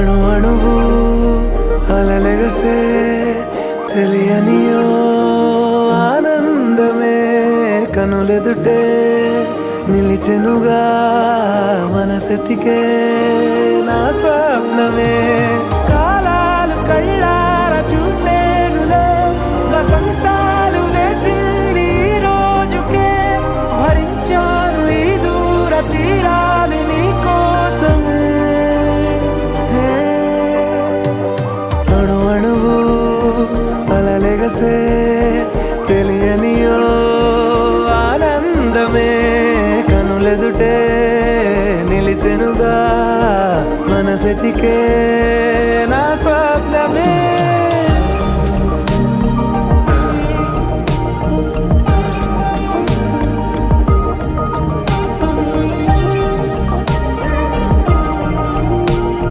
అణు అణువు అలలెగసే తెలియనియో ఆనందమే కనులెదుటే నిలిచెనుగా మనసెతికే నా స్వప్నమే కాలాలు కళ్ళార చూసేనులే వసంతాలు లేచింది ఈ రోజుకే భరించాను ఈ దూర తీరాలు నీ కోసమే అణు అణువు అలలెగసే తెలియనియో ఆనందమే కనులెదుటే నిలిచెనుగా మనసెతికే నా స్వప్నమే